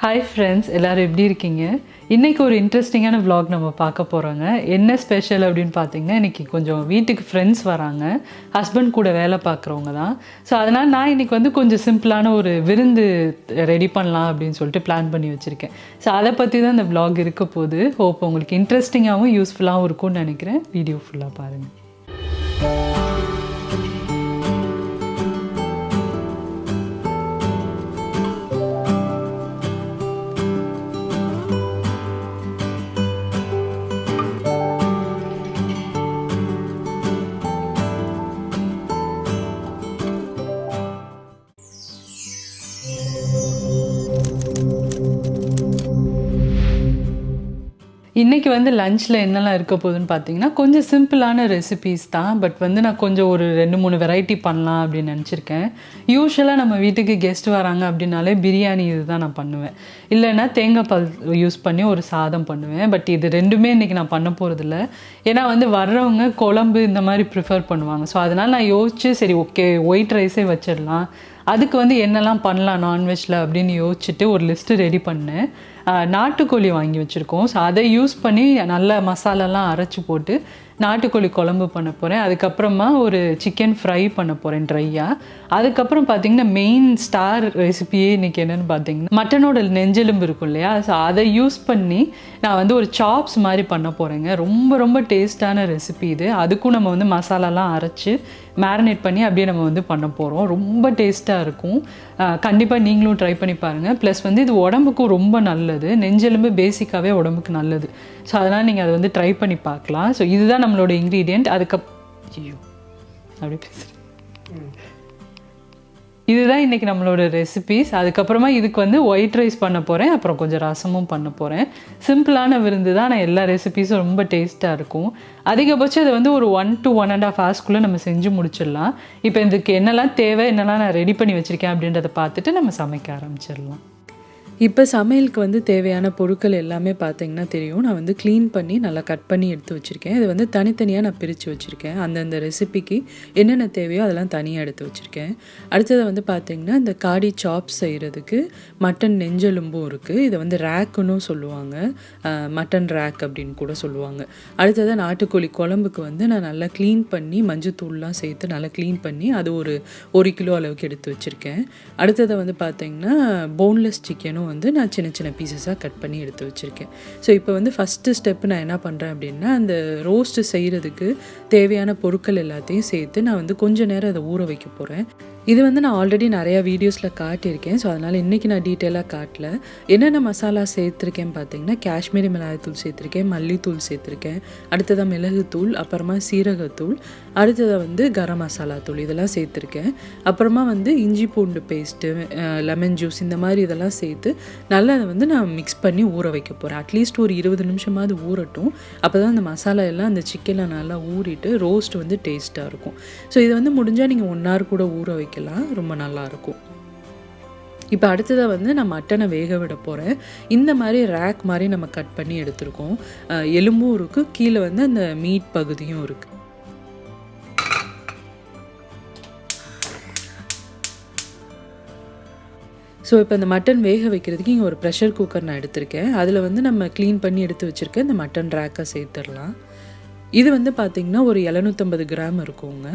Hi friends, எல்லோரும் எப்படி இருக்கீங்க? இன்றைக்கி ஒரு இன்ட்ரெஸ்டிங்கான vlog நம்ம பார்க்க போகிறோங்க. என்ன ஸ்பெஷல் அப்படின்னு பார்த்தீங்கன்னா, இன்றைக்கி கொஞ்சம் வீட்டுக்கு ஃப்ரெண்ட்ஸ் வராங்க. ஹஸ்பண்ட் கூட வேலை பார்க்குறவங்க தான். ஸோ அதனால் நான் இன்றைக்கி வந்து கொஞ்சம் சிம்பிளான ஒரு விருந்து ரெடி பண்ணலாம் அப்படின்னு சொல்லிட்டு பிளான் பண்ணி வச்சுருக்கேன். ஸோ அதை பற்றி தான் இந்த vlog இருக்க போகுது. ஹோப் உங்களுக்கு இன்ட்ரெஸ்டிங்காகவும் யூஸ்ஃபுல்லாகவும் இருக்கும்னு நினைக்கிறேன். வீடியோ ஃபுல்லாக பாருங்கள். இன்றைக்கி வந்து லஞ்சில் என்னெல்லாம் இருக்க போகுதுன்னு பார்த்தீங்கன்னா, கொஞ்சம் சிம்பிளான ரெசிபீஸ் தான். பட் வந்து நான் கொஞ்சம் ஒரு 2-3 வெரைட்டி பண்ணலாம் அப்படின்னு நினச்சிருக்கேன். யூஸ்வலாக நம்ம வீட்டுக்கு கெஸ்ட் வராங்க அப்படின்னாலே பிரியாணி இது தான் நான் பண்ணுவேன். இல்லைன்னா தேங்காய் பால் யூஸ் பண்ணி ஒரு சாதம் பண்ணுவேன். பட் இது ரெண்டுமே இன்றைக்கி நான் பண்ண போகிறதில்ல. ஏன்னா வந்து வர்றவங்க குழம்பு இந்த மாதிரி ப்ரிஃபர் பண்ணுவாங்க. ஸோ அதனால் நான் யோசிச்சு சரி ஓகே ஒயிட் ரைஸே வச்சிடலாம். அதுக்கு வந்து என்னெல்லாம் பண்ணலாம் நான்வெஜ்ஜில் அப்படின்னு யோசிச்சுட்டு ஒரு லிஸ்ட்டு ரெடி பண்ணேன். நாட்டுக்கோழி வாங்கி வச்சுருக்கோம். ஸோ அதை யூஸ் பண்ணி நல்ல மசாலாலாம் அரைச்சி போட்டு நாட்டுக்கோழி குழம்பு பண்ண போகிறேன். அதுக்கப்புறமா ஒரு சிக்கன் ஃப்ரை பண்ண போகிறேன் ட்ரையாக. அதுக்கப்புறம் பார்த்திங்கன்னா மெயின் ஸ்டார் ரெசிபியே இன்றைக்கி என்னென்னு பார்த்தீங்கன்னா, மட்டனோட நெஞ்செலும்பு இருக்கும் இல்லையா, ஸோ அதை யூஸ் பண்ணி நான் வந்து ஒரு சாப்ஸ் மாதிரி பண்ண போகிறேங்க. ரொம்ப ரொம்ப டேஸ்டான ரெசிபி இது. அதுக்கும் நம்ம வந்து மசாலாலாம் அரைச்சி மேரினேட் பண்ணி அப்படியே நம்ம வந்து பண்ண போகிறோம். ரொம்ப டேஸ்ட்டாக இருக்கும். கண்டிப்பாக நீங்களும் ட்ரை பண்ணி பாருங்கள். ப்ளஸ் வந்து இது உடம்புக்கும் ரொம்ப நல்லது. நெஞ்செலும்பு பேசிக்காகவே உடம்புக்கு நல்லது. ஸோ அதனால் நீங்கள் அதை வந்து ட்ரை பண்ணி பார்க்கலாம். ஸோ இதுதான் நம்மளோட இன்க்ரீடியண்ட். அப்படி பேசுகிறேன். இதுதான் இன்றைக்கி நம்மளோட ரெசிபீஸ். அதுக்கப்புறமா இதுக்கு வந்து ஒயிட் ரைஸ் பண்ண போகிறேன். அப்புறம் கொஞ்சம் ரசமும் பண்ண போகிறேன். சிம்பிளான விருந்து தான். நான் எல்லா ரெசிபீஸும் ரொம்ப டேஸ்ட்டாக இருக்கும். அதிகபட்சம் இதை வந்து ஒரு 1 to 1.5 hours நம்ம செஞ்சு முடிச்சிடலாம். இப்போ இதுக்கு என்னெல்லாம் தேவை, என்னெல்லாம் நான் ரெடி பண்ணி வச்சுருக்கேன் அப்படின்றத பார்த்துட்டு நம்ம சமைக்க ஆரம்பிச்சிடலாம். இப்போ சமையலுக்கு வந்து தேவையான பொருட்கள் எல்லாமே பார்த்திங்கன்னா தெரியும். நான் வந்து க்ளீன் பண்ணி நல்லா கட் பண்ணி எடுத்து வச்சுருக்கேன். இது வந்து தனித்தனியாக நான் பிரித்து வச்சுருக்கேன். அந்தந்த ரெசிபிக்கு என்னென்ன தேவையோ அதெல்லாம் தனியாக எடுத்து வச்சுருக்கேன். அடுத்தது வந்து பார்த்திங்கன்னா, இந்த காடி சாப்ஸ் செய்கிறதுக்கு மட்டன் நெஞ்செலும்பும் இருக்குது. இதை வந்து ரேக்குன்னு சொல்லுவாங்க. மட்டன் ரேக் அப்படின்னு கூட சொல்லுவாங்க. அடுத்தது நாட்டுக்கோழி குழம்புக்கு வந்து நான் நல்லா க்ளீன் பண்ணி மஞ்சத்தூள்லாம் சேர்த்து நல்லா க்ளீன் பண்ணி அது ஒரு 1 கிலோ அளவுக்கு எடுத்து வச்சுருக்கேன். அடுத்தது வந்து பார்த்திங்கன்னா, போன்லெஸ் சிக்கனும் வந்து நான் சின்ன சின்ன பீசஸாக கட் பண்ணி எடுத்து வச்சுருக்கேன். ஸோ இப்போ வந்து ஃபஸ்ட்டு ஸ்டெப்பு நான் என்ன பண்ணுறேன் அப்படின்னா, அந்த ரோஸ்ட்டு செய்கிறதுக்கு தேவையான பொருட்கள் எல்லாத்தையும் சேர்த்து நான் வந்து கொஞ்சம் நேரம் அதை ஊற வைக்க போகிறேன். இது வந்து நான் ஆல்ரெடி நிறையா வீடியோஸில் காட்டியிருக்கேன். ஸோ அதனால் இன்றைக்கி நான் டீட்டெயிலாக காட்டல. என்னென்ன மசாலா சேர்த்துருக்கேன் பார்த்தீங்கன்னா, காஷ்மீரி மிளகாய்த்தூள் சேர்த்துருக்கேன், மல்லித்தூள் சேர்த்துருக்கேன், அடுத்ததாக மிளகுத்தூள், அப்புறமா சீரகத்தூள், அடுத்ததாக வந்து கரம் மசாலா தூள் இதெல்லாம் சேர்த்துருக்கேன். அப்புறமா வந்து இஞ்சி பூண்டு பேஸ்ட்டு, லெமன் ஜூஸ் இந்த மாதிரி இதெல்லாம் சேர்த்து நல்லா அதை வந்து நான் மிக்ஸ் பண்ணி ஊற வைக்க போகிறேன். அட்லீஸ்ட் ஒரு 20 நிமிஷமாவது ஊறட்டும். அப்போ தான் அந்த மசாலா எல்லாம் அந்த சிக்கனில் நல்லா ஊறிட்டு ரோஸ்ட் வந்து டேஸ்ட்டாக இருக்கும். ஸோ இதை வந்து முடிஞ்சால் நீங்கள் 1 hour கூட ஊற வைக்கலாம். ரொம்ப நல்லாயிருக்கும். இப்போ அடுத்ததாக வந்து நான் மட்டனை வேக விட போகிறேன். இந்த மாதிரி ரேக் மாதிரி நம்ம கட் பண்ணி எடுத்துருக்கோம். எலும்பும் இருக்குது, கீழே வந்து அந்த மீட் பகுதியும் இருக்குது. ஸோ இப்போ இந்த மட்டன் வேக வைக்கிறதுக்கு இங்கே ஒரு ப்ரெஷர் குக்கர் நான் எடுத்திருக்கேன். அதில் வந்து நம்ம க்ளீன் பண்ணி எடுத்து வச்சுருக்கேன் இந்த மட்டன் ரேக்கை சேர்த்துடலாம். இது வந்து பார்த்திங்கன்னா ஒரு 750 கிராம் இருக்குங்க.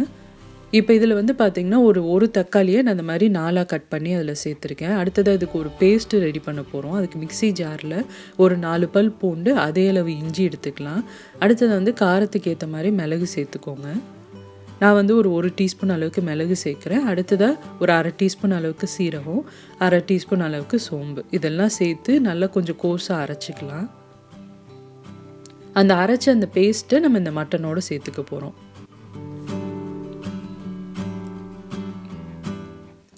இப்போ இதில் வந்து பார்த்திங்கன்னா ஒரு தக்காளியை நான் அந்த மாதிரி 4 கட் பண்ணி அதில் சேர்த்துருக்கேன். அடுத்ததாக இதுக்கு ஒரு பேஸ்ட்டு ரெடி பண்ண போகிறோம். அதுக்கு மிக்ஸி ஜாரில் ஒரு 4 பல் பூண்டு, அதே அளவு இஞ்சி எடுத்துக்கலாம். அடுத்தது வந்து காரத்துக்கு ஏற்ற மாதிரி மிளகு சேர்த்துக்கோங்க. நான் வந்து ஒரு டீஸ்பூன் அளவுக்கு மிளகு சேர்க்குறேன். அடுத்ததாக ஒரு 1/2 டீஸ்பூன் அளவுக்கு சீரகம், 1/2 டீஸ்பூன் அளவுக்கு சோம்பு இதெல்லாம் சேர்த்து நல்லா கொஞ்சம் கோர்ஸாக அரைச்சிக்கலாம். அந்த அரைச்ச அந்த பேஸ்ட்டை நம்ம இந்த மட்டனோடு சேர்த்துக்க போகிறோம்.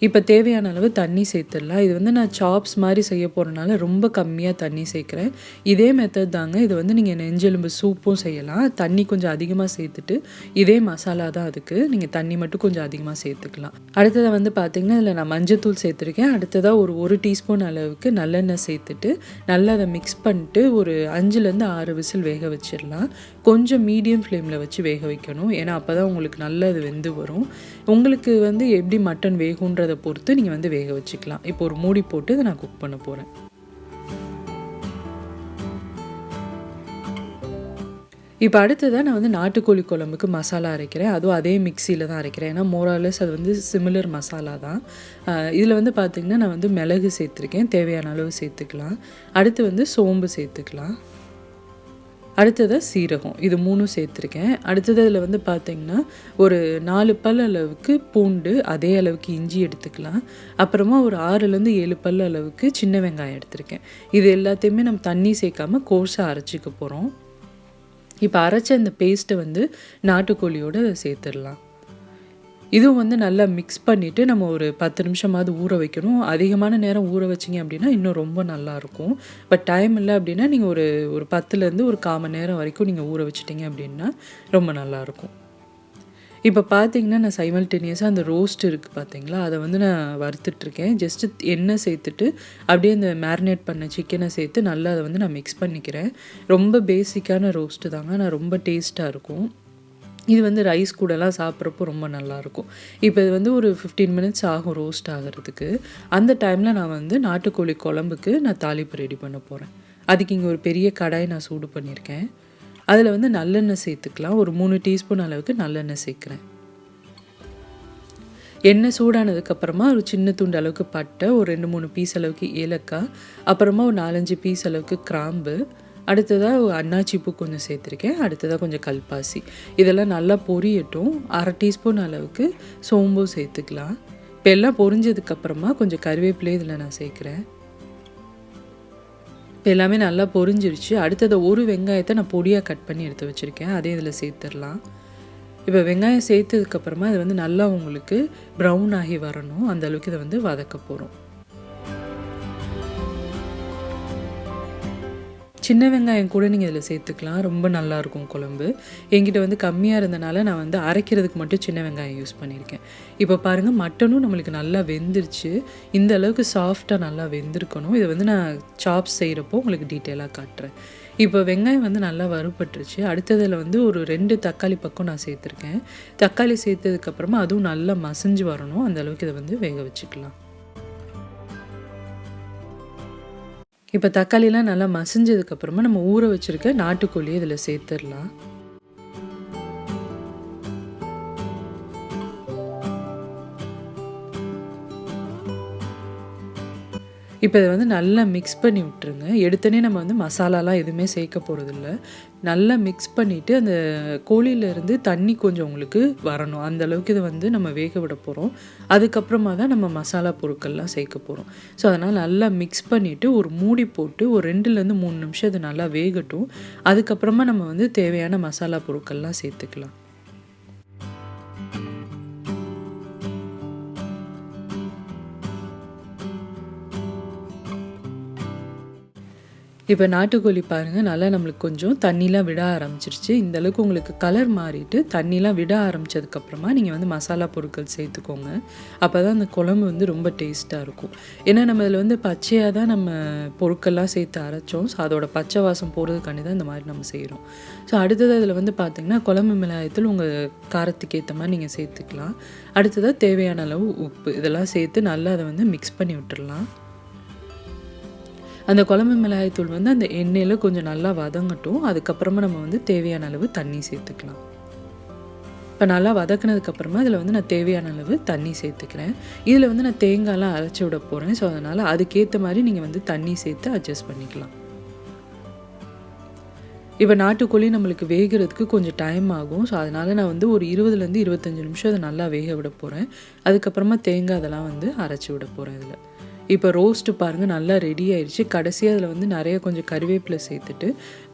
இப்போ தேவையான அளவு தண்ணி சேர்த்துடலாம். இது வந்து நான் சாப்ஸ் மாதிரி செய்ய போகிறனால ரொம்ப கம்மியாக தண்ணி சேர்க்குறேன். இதே மெத்தட் தாங்க. இது வந்து நீங்கள் நெஞ்செலும்பு சூப்பும் செய்யலாம். தண்ணி கொஞ்சம் அதிகமாக சேர்த்துட்டு இதே மசாலா தான் அதுக்கு. நீங்கள் தண்ணி மட்டும் கொஞ்சம் அதிகமாக சேர்த்துக்கலாம். அடுத்ததாக வந்து பார்த்திங்கன்னா, இதில் நான் மஞ்சத்தூள் சேர்த்துருக்கேன். அடுத்ததாக ஒரு டீஸ்பூன் அளவுக்கு நல்லெண்ணெய் சேர்த்துட்டு நல்லா அதை மிக்ஸ் பண்ணிட்டு ஒரு 5-6 விசில் வேக வச்சிடலாம். கொஞ்சம் மீடியம் ஃப்ளேமில் வச்சு வேக வைக்கணும். ஏன்னா அப்போ தான் உங்களுக்கு நல்லா இது வெந்து வரும். உங்களுக்கு வந்து எப்படி மட்டன் வேகுன்றதை பொறுத்து நீங்கள் வந்து வேக வச்சுக்கலாம். இப்போ ஒரு மூடி போட்டு இதை நான் குக் பண்ண போகிறேன். இப்போ அடுத்ததாக நான் வந்து நாட்டுக்கோழி குழம்புக்கு மசாலா அரைக்கிறேன். அதுவும் அதே மிக்சியில் தான் அரைக்கிறேன். ஏன்னா மோராலஸ் அது வந்து சிமிலர் மசாலா தான். இதில் வந்து பார்த்திங்கன்னா நான் வந்து மிளகு சேர்த்துருக்கேன், தேவையான அளவு சேர்த்துக்கலாம். அடுத்து வந்து சோம்பு சேர்த்துக்கலாம். அடுத்ததாக சீரகம், இது 3 சேர்த்துருக்கேன். அடுத்தது அதில் வந்து பார்த்திங்கன்னா ஒரு 4 பல் அளவுக்கு பூண்டு, அதே அளவுக்கு இஞ்சி எடுத்துக்கலாம். அப்புறமா ஒரு 6லேருந்து 7 பல் அளவுக்கு சின்ன வெங்காயம் எடுத்திருக்கேன். இது எல்லாத்தையுமே நம்ம தண்ணி சேர்க்காமல் கோர்ஸாக அரைச்சிக்க போகிறோம். இப்போ அரைச்ச இந்த பேஸ்ட்டை வந்து நாட்டுக்கோழியோடு சேர்த்துடலாம். இதுவும் வந்து நல்லா மிக்ஸ் பண்ணிவிட்டு நம்ம ஒரு 10 நிமிஷமாவது ஊற வைக்கணும். அதிகமான நேரம் ஊற வச்சிங்க அப்படின்னா இன்னும் ரொம்ப நல்லாயிருக்கும். பட் டைம் இல்லை அப்படின்னா நீங்கள் ஒரு 10லேருந்து ஒரு 1/4 மணி நேரம் வரைக்கும் நீங்கள் ஊற வச்சிட்டிங்க அப்படின்னா ரொம்ப நல்லாயிருக்கும். இப்போ பார்த்தீங்கன்னா நான் சைமல்டேனியஸாக அந்த ரோஸ்ட் இருக்குது பார்த்தீங்களா, அதை வந்து நான் வறுத்துட்ருக்கேன். ஜஸ்ட்டு எண்ணெய் சேர்த்துட்டு அப்படியே அந்த மேரினேட் பண்ண சிக்கனை சேர்த்து நல்லா அதை வந்து நான் மிக்ஸ் பண்ணிக்கிறேன். ரொம்ப பேசிக்கான ரோஸ்ட்டு தாங்க, நான் ரொம்ப டேஸ்ட்டாக இருக்கும். இது வந்து ரைஸ் கூடலாம் சாப்பிட்றப்போ ரொம்ப நல்லாயிருக்கும். இப்போ இது வந்து ஒரு 15 மினிட்ஸ் ஆகும் ரோஸ்ட் ஆகிறதுக்கு. அந்த டைமில் நான் வந்து நாட்டுக்கோழி குழம்புக்கு நான் தாளிப்பு ரெடி பண்ண போகிறேன். அதுக்கு இங்கே ஒரு பெரிய கடாய் நான் சூடு பண்ணியிருக்கேன். அதில் வந்து நல்லெண்ணெய் சேர்த்துக்கலாம். ஒரு 3 டீஸ்பூன் அளவுக்கு நல்லெண்ணெய் சேர்க்குறேன். எண்ணெய் சூடானதுக்கப்புறமா ஒரு சின்ன துண்டு அளவுக்கு பட்டை, ஒரு 2-3 பீஸ் அளவுக்கு ஏலக்காய், அப்புறமா ஒரு 4-5 பீஸ் அளவுக்கு கிராம்பு, அடுத்ததாக அன்னாச்சி பூ கொஞ்சம் சேர்த்துருக்கேன். அடுத்ததாக கொஞ்சம் கல்பாசி. இதெல்லாம் நல்லா பொரியட்டும். 1/2 டீஸ்பூன் அளவுக்கு சோம்பும் சேர்த்துக்கலாம். இப்போ எல்லாம் பொரிஞ்சதுக்கப்புறமா கொஞ்சம் கருவேப்பிலை இதில் நான் சேர்க்குறேன். இப்போ எல்லாமே நல்லா பொரிஞ்சிருச்சு. அடுத்தது ஒரு வெங்காயத்தை நான் பொடியாக கட் பண்ணி எடுத்து வச்சுருக்கேன். அதே இதில் சேர்த்துடலாம். இப்போ வெங்காயம் சேர்த்ததுக்கப்புறமா இது வந்து நல்லா உங்களுக்கு ப்ரௌன் ஆகி வரணும். அந்த அளவுக்கு இதை வந்து வதக்க போகிறோம். சின்ன வெங்காயம் கூட நீங்கள் இதில் சேர்த்துக்கலாம். ரொம்ப நல்லாயிருக்கும் குழம்பு. என்கிட்ட வந்து கம்மியாக இருந்தனால நான் வந்து அரைக்கிறதுக்கு மட்டும் சின்ன வெங்காயம் யூஸ் பண்ணியிருக்கேன். இப்போ பாருங்கள், மட்டனும் நம்மளுக்கு நல்லா வெந்துருச்சு. இந்த அளவுக்கு சாஃப்டாக நல்லா வெந்திருக்கணும். இதை வந்து நான் சாப்ஸ் செய்கிறப்போ உங்களுக்கு டீட்டெயிலாக காட்டுறேன். இப்போ வெங்காயம் வந்து நல்லா வறுபட்டுருச்சு. அடுத்ததில் வந்து ஒரு 2 தக்காளி பக்கம் நான் சேர்த்துருக்கேன். தக்காளி சேர்த்ததுக்கப்புறமா அதுவும் நல்லா மசிஞ்சு வரணும். அந்த அளவுக்கு இதை வந்து வேக வச்சுக்கலாம். இப்போ தக்காளிலாம் நல்லா மசிஞ்சதுக்கப்புறமா நம்ம ஊற வச்சுருக்க நாட்டுக்கோழியை இதில் சேர்த்துடலாம். இப்போ இதை வந்து நல்லா மிக்ஸ் பண்ணி விட்டுருங்க. எடுத்தோடனே நம்ம வந்து மசாலாலாம் எதுவுமே சேர்க்க போகிறதில்ல. நல்லா மிக்ஸ் பண்ணிவிட்டு அந்த கோழியிலேருந்து தண்ணி கொஞ்சம் உங்களுக்கு வரணும். அந்த அளவுக்கு இதை வந்து நம்ம வேக விட போகிறோம். அதுக்கப்புறமா தான் நம்ம மசாலா பொருட்கள்லாம் சேர்க்க போகிறோம். ஸோ அதனால் நல்லா மிக்ஸ் பண்ணிவிட்டு ஒரு மூடி போட்டு ஒரு 2லேருந்து 3 நிமிஷம் இது நல்லா வேகட்டும். அதுக்கப்புறமா நம்ம வந்து தேவையான மசாலா பொருட்கள்லாம் சேர்த்துக்கலாம். இப்போ நாட்டுக்கோழி பாருங்கள், நல்லா நம்மளுக்கு கொஞ்சம் தண்ணிலாம் விட ஆரம்பிச்சிருச்சு. இந்த அளவுக்கு உங்களுக்கு கலர் மாறிட்டு தண்ணிலாம் விட ஆரம்பித்ததுக்கப்புறமா நீங்கள் வந்து மசாலா பொருட்கள் சேர்த்துக்கோங்க. அப்போ தான் அந்த குழம்பு வந்து ரொம்ப டேஸ்ட்டாக இருக்கும். ஏன்னா நம்ம இதில் வந்து பச்சையாக தான் நம்ம பொருட்கள்லாம் சேர்த்து அரைச்சோம். ஸோ அதோட பச்சை வாசம் போகிறதுக்காண்டி தான் இந்த மாதிரி நம்ம செய்கிறோம். ஸோ அடுத்தது அதில் வந்து பார்த்திங்கன்னா குழம்பு மிளகாயத்தூள் உங்கள் காரத்துக்கு ஏற்ற மாதிரி நீங்கள் சேர்த்துக்கலாம். அடுத்ததாக தேவையான அளவு உப்பு இதெல்லாம் சேர்த்து நல்லா அதை வந்து மிக்ஸ் பண்ணி விட்டுடலாம். அந்த குழம்பு மிளகாய்த்தூள் வந்து அந்த எண்ணெயில் கொஞ்சம் நல்லா வதங்கட்டும். அதுக்கப்புறமா நம்ம வந்து தேவையான அளவு தண்ணி சேர்த்துக்கலாம். இப்போ நல்லா வதக்கினதுக்கப்புறமா இதில் வந்து நான் தேவையான அளவு தண்ணி சேர்த்துக்கிறேன். இதில் வந்து நான் தேங்காய்லாம் அரைச்சி விட போகிறேன். ஸோ அதனால் அதுக்கேற்ற மாதிரி நீங்கள் வந்து தண்ணி சேர்த்து அட்ஜஸ்ட் பண்ணிக்கலாம். இப்போ நாட்டுக்கோழி நம்மளுக்கு வேகிறதுக்கு கொஞ்சம் டைம் ஆகும். ஸோ அதனால் நான் வந்து ஒரு 20லேருந்து 25 நிமிஷம் அதை நல்லா வேக விட போகிறேன். அதுக்கப்புறமா தேங்காய் அதெல்லாம் வந்து அரைச்சி விட போகிறேன் இதில். இப்போ ரோஸ்ட்டு பாருங்கள் நல்லா ரெடி ஆயிடுச்சு. கடைசியாக அதில் வந்து நிறைய கொஞ்சம் கருவேப்பிலை சேர்த்துட்டு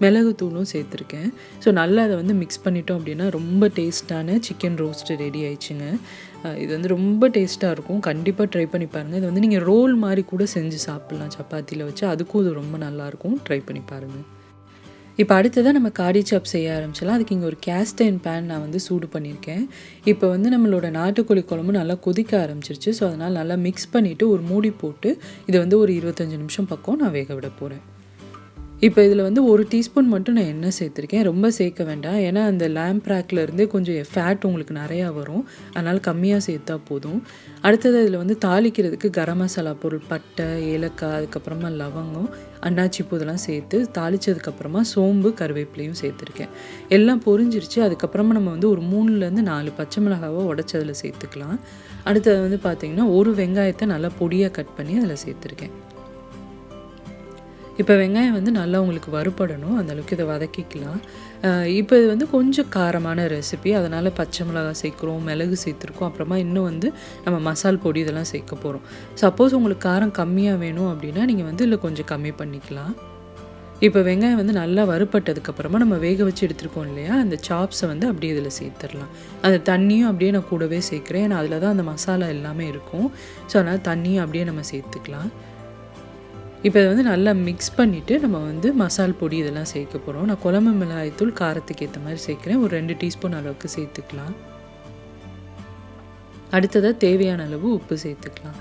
மிளகுத்தூளும் சேர்த்துருக்கேன். ஸோ நல்லா அதை வந்து மிக்ஸ் பண்ணிட்டோம் அப்படின்னா ரொம்ப டேஸ்ட்டான சிக்கன் ரோஸ்ட்டு ரெடி ஆயிடுச்சுங்க. இது வந்து ரொம்ப டேஸ்ட்டாக இருக்கும். கண்டிப்பாக ட்ரை பண்ணி பாருங்கள். இது வந்து நீங்கள் ரோல் மாதிரி கூட செஞ்சு சாப்பிட்லாம் சப்பாத்தியில் வச்சு. அதுக்கும் இது ரொம்ப நல்லாயிருக்கும். ட்ரை பண்ணி பாருங்கள். இப்போ அடுத்ததாக நம்ம காடி சாப் செய்ய ஆரம்பிச்சிடலாம். அதுக்கு இங்கே ஒரு கேஸ்ட் அயர்ன் பேன் நான் வந்து சூடு பண்ணியிருக்கேன். இப்போ வந்து நம்மளோட நாட்டுக்கோழி குழம்பு நல்லா கொதிக்க ஆரம்பிச்சிருச்சு. ஸோ அதனால் நல்லா மிக்ஸ் பண்ணிவிட்டு ஒரு மூடி போட்டு இதை வந்து ஒரு 25 நிமிஷம் பக்கம் நான் வேக விட போகிறேன். இப்போ இதில் வந்து 1 டீஸ்பூன் மட்டும் நான் எண்ணெய் சேர்த்துருக்கேன். ரொம்ப சேர்க்க வேண்டாம். ஏன்னா அந்த லேம்ப் ரேக்லேருந்தே கொஞ்சம் ஃபேட் உங்களுக்கு நிறையா வரும். அதனால் கம்மியாக சேர்த்தா போதும். அடுத்தது இதில் வந்து தாளிக்கிறதுக்கு கரம் மசாலா பொருள், பட்டை, ஏலக்காய், அதுக்கப்புறமா லவங்கம், அன்னாச்சி பூ இதெல்லாம் சேர்த்து தாளித்ததுக்கப்புறமா சோம்பு, கருவேப்பிலையும் சேர்த்துருக்கேன். எல்லாம் பொரிஞ்சிருச்சு. அதுக்கப்புறமா நம்ம வந்து ஒரு 3லேருந்து 4 பச்சை மிளகாவை உடச்சி அதில் சேர்த்துக்கலாம். அடுத்தது வந்து பார்த்திங்கன்னா 1 வெங்காயத்தை நல்லா பொடியாக கட் பண்ணி அதில் சேர்த்துருக்கேன். இப்போ வெங்காயம் வந்து நல்லா உங்களுக்கு வறுபடணும், அந்தளவுக்கு இதை வதக்கிக்கலாம். இப்போ இது வந்து கொஞ்சம் காரமான ரெசிபி, அதனால் பச்சை மிளகாய் சேர்க்குறோம், மிளகு சேர்த்துருக்கோம், அப்புறமா இன்னும் வந்து நம்ம மசால் பொடி இதெல்லாம் சேர்க்க போகிறோம். சப்போஸ் உங்களுக்கு காரம் கம்மியாக வேணும் அப்படின்னா நீங்கள் வந்து இதில் கொஞ்சம் கம்மி பண்ணிக்கலாம். இப்போ வெங்காயம் வந்து நல்லா வறுபட்டதுக்கப்புறமா நம்ம வேக வச்சு எடுத்துருக்கோம் இல்லையா, அந்த சாப்ஸை வந்து அப்படியே இதில் சேர்த்துடலாம். அந்த தண்ணியும் அப்படியே நான் கூடவே சேர்க்குறேன், ஏன்னா அதில் தான் அந்த மசாலா எல்லாமே இருக்கும். ஸோ அதனால் தண்ணியும் அப்படியே நம்ம சேர்த்துக்கலாம். இப்போ இதை வந்து நல்லா மிக்ஸ் பண்ணிவிட்டு நம்ம வந்து மசால் பொடி இதெல்லாம் சேர்க்க போகிறோம். நான் குழம்பு மிளகாய்த்தூள் காரத்துக்கு ஏற்ற மாதிரி சேர்க்குறேன். ஒரு 2 டீஸ்பூன் அளவுக்கு சேர்த்துக்கலாம். அடுத்ததாக தேவையான அளவு உப்பு சேர்த்துக்கலாம்.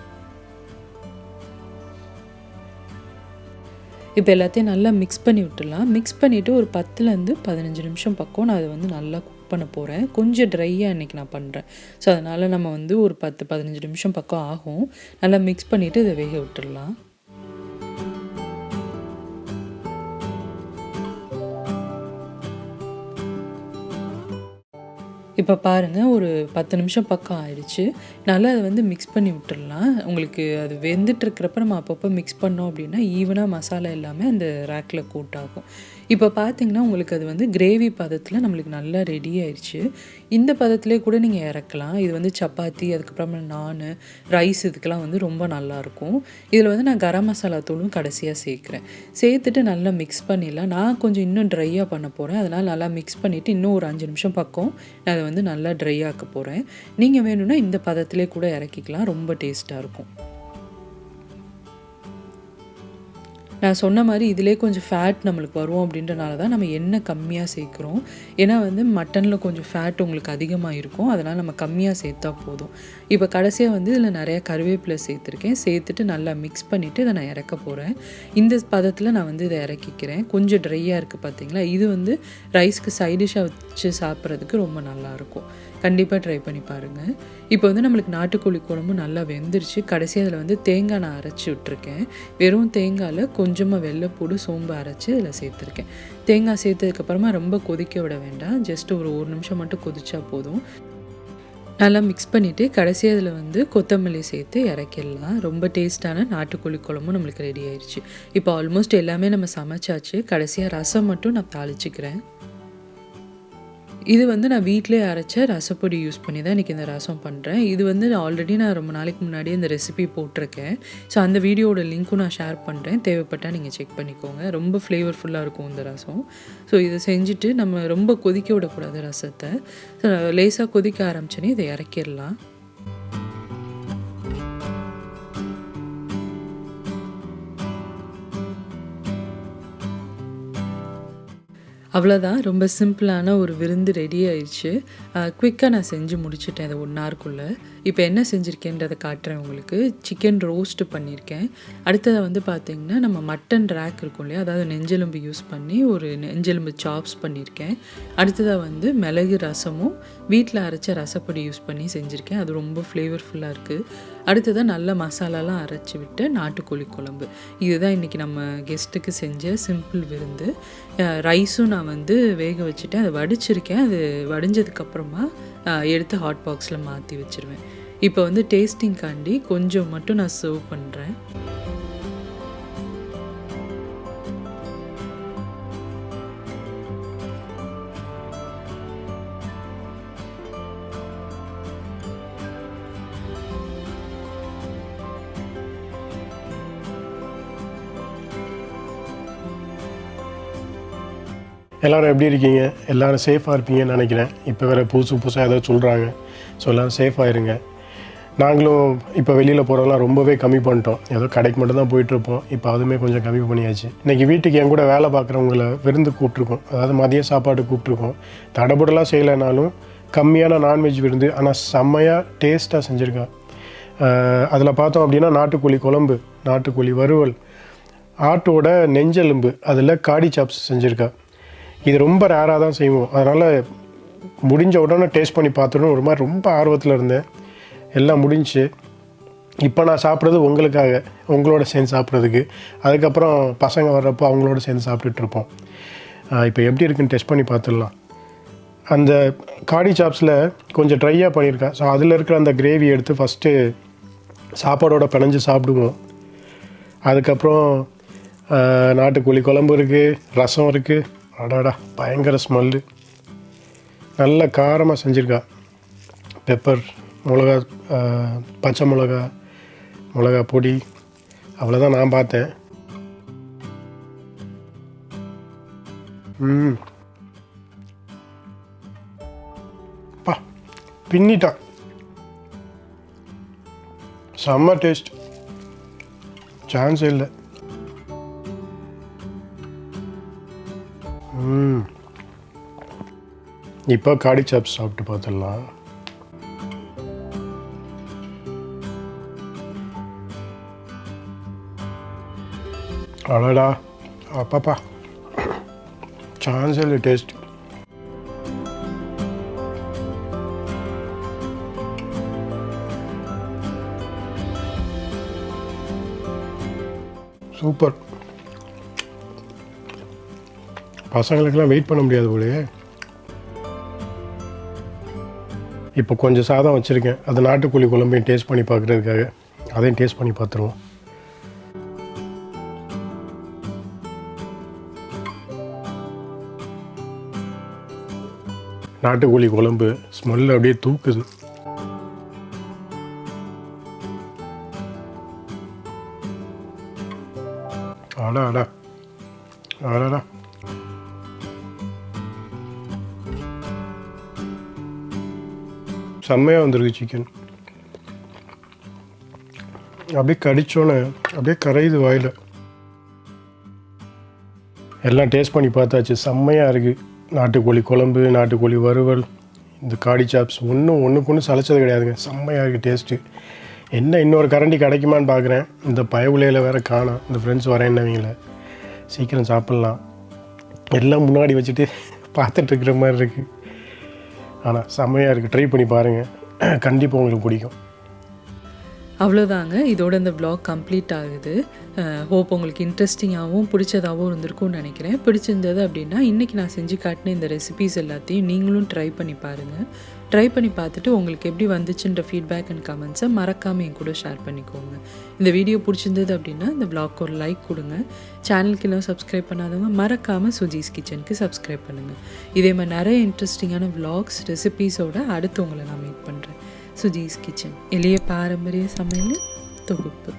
இப்போ எல்லாத்தையும் நல்லா மிக்ஸ் பண்ணி விட்டுடலாம். மிக்ஸ் பண்ணிவிட்டு ஒரு 10லேருந்து 15 நிமிஷம் பக்கம் நான் அதை வந்து நல்லா குக் பண்ண போகிறேன். கொஞ்சம் ட்ரையாக இன்றைக்கி நான் பண்ணுறேன். ஸோ அதனால் நம்ம வந்து ஒரு 10-15 நிமிஷம் பக்கம் ஆகும். நல்லா மிக்ஸ் பண்ணிவிட்டு இதை வேக விட்டுடலாம். இப்போ பாருங்கள், ஒரு 10 நிமிஷம் பக்கம் ஆயிடுச்சு. நல்லா அதை வந்து மிக்ஸ் பண்ணி விட்டுடலாம். உங்களுக்கு அது வெந்துட்டுருக்கிறப்ப நம்ம அப்பப்போ மிக்ஸ் பண்ணோம் அப்படின்னா ஈவனாக மசாலா எல்லாமே அந்த ரேக்கில் கோட் ஆகும். இப்போ பார்த்திங்கன்னா உங்களுக்கு அது வந்து கிரேவி பதத்தில் நம்மளுக்கு நல்லா ரெடி ஆயிடுச்சு. இந்த பதத்திலே கூட நீங்கள் இறக்கலாம். இது வந்து சப்பாத்தி, அதுக்கப்புறமா நான், ரைஸ் இதுக்கெல்லாம் வந்து ரொம்ப நல்லாயிருக்கும். இதில் வந்து நான் கரம் மசாலா தூளும் கடைசியாக சேர்க்குறேன். சேர்த்துட்டு நல்லா மிக்ஸ் பண்ணிடலாம். நான் கொஞ்சம் இன்னும் ட்ரையாக பண்ண போகிறேன். அதனால் நல்லா மிக்ஸ் பண்ணிவிட்டு இன்னும் ஒரு 5 நிமிஷம் பக்கம் நான் அதை வந்து நல்லா ட்ரை ஆக்க போகிறேன். நீங்கள் வேணும்னா இந்த பதத்திலே கூட இறக்கிக்கலாம். ரொம்ப டேஸ்ட்டாக இருக்கும். நான் சொன்ன மாதிரி இதிலே கொஞ்சம் ஃபேட் நம்மளுக்கு வரும் அப்படின்றனால தான் நம்ம எண்ணெய் கம்மியாக சேர்க்குறோம். ஏன்னா வந்து மட்டனில் கொஞ்சம் ஃபேட் உங்களுக்கு அதிகமாக இருக்கும். அதனால் நம்ம கம்மியாக சேர்த்தா போதும். இப்போ கடைசியாக வந்து இதில் நிறையா கருவேப்பிலை சேர்த்துருக்கேன். சேர்த்துட்டு நல்லா மிக்ஸ் பண்ணிவிட்டு இதை நான் இறக்க போகிறேன். இந்த பதத்தில் நான் வந்து இதை இறக்கிக்கிறேன். கொஞ்சம் ட்ரையாக இருக்குது பார்த்தீங்களா. இது வந்து ரைஸ்க்கு சைடிஷாக வச்சு சாப்பிட்றதுக்கு ரொம்ப நல்லாயிருக்கும். கண்டிப்பாக ட்ரை பண்ணி பாருங்கள். இப்போ வந்து நம்மளுக்கு நாட்டுக்கோழி குழம்பு நல்லா வெந்துருச்சு. கடைசியாக அதில் வந்து தேங்காய் நான் அரைச்சி விட்டுருக்கேன். வெறும் தேங்காயில் கொஞ்சமாக வெள்ளைப்பூடு, சோம்பு அரைச்சி அதில் சேர்த்துருக்கேன். தேங்காய் சேர்த்ததுக்கப்புறமா ரொம்ப கொதிக்க விட வேண்டாம். ஜஸ்ட் ஒரு 1 நிமிஷம் மட்டும் கொதிச்சா போதும். நல்லா மிக்ஸ் பண்ணிவிட்டு கடைசியாக அதில் வந்து கொத்தமல்லி சேர்த்து இறக்கிடலாம். ரொம்ப டேஸ்ட்டான நாட்டுக்கோழி குழம்பும் நம்மளுக்கு ரெடி ஆயிடுச்சு. இப்போ ஆல்மோஸ்ட் எல்லாமே நம்ம சமைச்சாச்சு. கடைசியாக ரசம் மட்டும் நான் தாளிச்சிக்கிறேன். இது வந்து நான் வீட்டிலே அரைச்ச ரசப்பொடி யூஸ் பண்ணி தான் இன்றைக்கி இந்த ரசம் பண்ணுறேன். இது வந்து ஆல்ரெடி நான் ரொம்ப நாளைக்கு முன்னாடியே இந்த ரெசிபி போட்டிருக்கேன். ஸோ அந்த வீடியோட லிங்க்கும் நான் ஷேர் பண்ணுறேன். தேவைப்பட்டால் நீங்கள் செக் பண்ணிக்கோங்க. ரொம்ப ஃப்ளேவர்ஃபுல்லாக இருக்கும் இந்த ரசம். ஸோ இதை செஞ்சுட்டு நம்ம ரொம்ப கொதிக்க விடக்கூடாது ரசத்தை. ஸோ லேசாக கொதிக்க ஆரம்பிச்சோன்னே இதை இறக்கிடலாம். அவ்வளோதான், ரொம்ப சிம்பிளான ஒரு விருந்து ரெடி ஆயிடுச்சு. குயிக்காக நான் செஞ்சு முடிச்சுட்டேன் அதை 1 ஹவருக்குள்ளே. இப்போ என்ன செஞ்சுருக்கேன்றதை காட்டுறேன் உங்களுக்கு. சிக்கன் ரோஸ்ட்டு பண்ணியிருக்கேன். அடுத்ததை வந்து பார்த்திங்கன்னா நம்ம மட்டன் ரேக் இருக்கும் இல்லையா, அதாவது நெஞ்செலும்பு யூஸ் பண்ணி ஒரு நெஞ்செலும்பு சாப்ஸ் பண்ணியிருக்கேன். அடுத்ததாக வந்து மிளகு ரசமும் வீட்டில் அரைச்ச ரசப்பொடி யூஸ் பண்ணி செஞ்சுருக்கேன். அது ரொம்ப ஃப்ளேவர்ஃபுல்லாக இருக்குது. அடுத்ததாக நல்ல மசாலாலாம் அரைச்சி விட்டு நாட்டுக்கோழி குழம்பு. இதுதான் இன்றைக்கி நம்ம கெஸ்ட்டுக்கு செஞ்ச சிம்பிள் விருந்து. ரைஸும் நான் வந்து வேக வச்சுட்டேன். அதை வடிச்சிருக்கேன். அது வடிஞ்சதுக்கப்புறமா எடுத்து ஹாட் பாக்ஸில் மாற்றி வச்சுருவேன். இப்போ வந்து டேஸ்டிங்காண்டி கொஞ்சம் மட்டும் நான் சர்வ் பண்ணுறேன். எல்லோரும் எப்படி இருக்கீங்க? எல்லோரும் சேஃபாக இருப்பீங்கன்னு நினைக்கிறேன். இப்போ வேறு புதுசாக ஏதோ சொல்கிறாங்க. ஸோ எல்லோரும் சேஃபாக இருங்க. நாங்களும் இப்போ வெளியில் போகிறதெல்லாம் ரொம்பவே கம்மி பண்ணிட்டோம். ஏதோ கடைக்கு மட்டும் தான் போயிட்டுருப்போம். இப்போ அதுவுமே கொஞ்சம் கம்மி பண்ணியாச்சு. இன்றைக்கி வீட்டுக்கு என் கூட வேலை பார்க்குறவங்கள விருந்து கூப்பிட்ருக்கோம். அதாவது மதிய சாப்பாடு கூப்பிட்ருக்கோம். தடபுடலாம் செய்யலைனாலும் கம்மியான நான்வெஜ் விருந்து, ஆனால் செம்மையாக டேஸ்ட்டாக செஞ்சுருக்கா. அதில் பார்த்தோம் அப்படின்னா நாட்டுக்கோழி குழம்பு, நாட்டுக்கோழி வறுவல், ஆட்டோட நெஞ்செலும்பு அதில் காடி சாப்ஸ் செஞ்சுருக்கா. இது ரொம்ப ரேராக தான் செய்வோம். அதனால் முடிஞ்ச உடனே டேஸ்ட் பண்ணி பார்த்துடணும் ஒரு மாதிரி ரொம்ப ஆர்வத்தில் இருந்தேன். எல்லாம் முடிஞ்சு இப்போ நான் சாப்பிட்றது உங்களுக்காக, உங்களோட சேர்ந்து சாப்பிட்றதுக்கு. அதுக்கப்புறம் பசங்க வர்றப்போ அவங்களோட சேர்ந்து சாப்பிட்டுட்ருப்போம். இப்போ எப்படி இருக்குன்னு டெஸ்ட் பண்ணி பார்த்துடலாம். அந்த காடி சாப்ஸில் கொஞ்சம் ட்ரையாக பண்ணியிருக்கேன். ஸோ அதில் இருக்கிற அந்த கிரேவி எடுத்து ஃபஸ்ட்டு சாப்பாடோட பிணைஞ்சு சாப்பிடுவோம். அதுக்கப்புறம் நாட்டுக்கோழி குழம்பு இருக்குது, ரசம் இருக்குது. அடாடா பயங்கர ஸ்மெல்லு. நல்ல காரமாக செஞ்சுருக்கா. பெப்பர், மிளகா, பச்சை மிளகா பொடி, அவ்வளோதான் நான் பார்த்தேன். பா பின்னிட்டா, செம்ம டேஸ்ட், சான்ஸே இல்லை. இப்போ காடி சாப்ஸ் சாப்பிட்டு பார்த்துடலாம். அடடா அப்பாப்பா, சான்ஸே இல்லை டேஸ்ட். சூப்பர். பசங்களுக்கெல்லாம் வெயிட் பண்ண முடியாது போலயே. இப்போ கொஞ்சம் சாதம் வச்சுருக்கேன். அது நாட்டுக்கோழி குழம்பையும் டேஸ்ட் பண்ணி பார்க்குறதுக்காக அதையும் டேஸ்ட் பண்ணி பார்த்துருவோம். நாட்டுக்கோழி குழம்பு ஸ்மெல் அப்படியே தூக்குது. அடா செம்மையாக வந்துருக்கு சிக்கன். அப்படியே கடிச்சோன்னே அப்படியே கரையுது வாயில். எல்லாம் டேஸ்ட் பண்ணி பார்த்தாச்சு, செம்மையாக இருக்குது. நாட்டுக்கோழி குழம்பு, நாட்டுக்கோழி வறுவல், இந்த காடி சாப்ஸ் ஒன்றுக்கு ஒன்று சளைச்சது கிடையாதுங்க. செம்மையாக இருக்குது டேஸ்ட்டு. என்ன இன்னொரு கரண்டி கிடைக்குமான்னு பார்க்குறேன். இந்த பயவுலையில் வேறு காணோம். இந்த ஃப்ரெண்ட்ஸ் வரேன்னவங்கள சீக்கிரம் சாப்பிட்லாம். எல்லாம் முன்னாடி வச்சுட்டு பார்த்துட்ருக்குற மாதிரி இருக்குது. ஆனால் செம்மையாக இருக்குது. ட்ரை பண்ணி பாருங்கள், கண்டிப்பாக உங்களுக்கு பிடிக்கும். அவ்வளோதாங்க, இதோட இந்த vlog கம்ப்ளீட் ஆகுது. ஹோப் உங்களுக்கு இன்ட்ரெஸ்டிங்காகவும் பிடிச்சதாகவும் இருந்திருக்கும்னு நினைக்கிறேன். பிடிச்சிருந்தது அப்படின்னா இன்றைக்கி நான் செஞ்சு காட்டின இந்த ரெசிபீஸ் எல்லாத்தையும் நீங்களும் ட்ரை பண்ணி பாருங்கள். ட்ரை பண்ணி பார்த்துட்டு உங்களுக்கு எப்படி வந்துச்சுன்ற ஃபீட்பேக் அண்ட் கமெண்ட்ஸை மறக்காமல் என் கூட ஷேர் பண்ணிக்கோங்க. இந்த வீடியோ பிடிச்சிருந்தது அப்படின்னா இந்த vlogக்கு ஒரு லைக் கொடுங்க. சேனலுக்கு எல்லாம் சப்ஸ்கிரைப் பண்ணாதவங்க மறக்காமல் சுஜிஸ் கிச்சனுக்கு சப்ஸ்கிரைப் பண்ணுங்கள். இதே மாதிரி நிறைய இன்ட்ரெஸ்டிங்கான vlogs, ரெசிபீஸோட அடுத்து உங்களை நான் மீட் பண்ணுறேன். சுஜிஸ் கிச்சன், எளிய பாரம்பரிய சமையல் தொகுப்பு.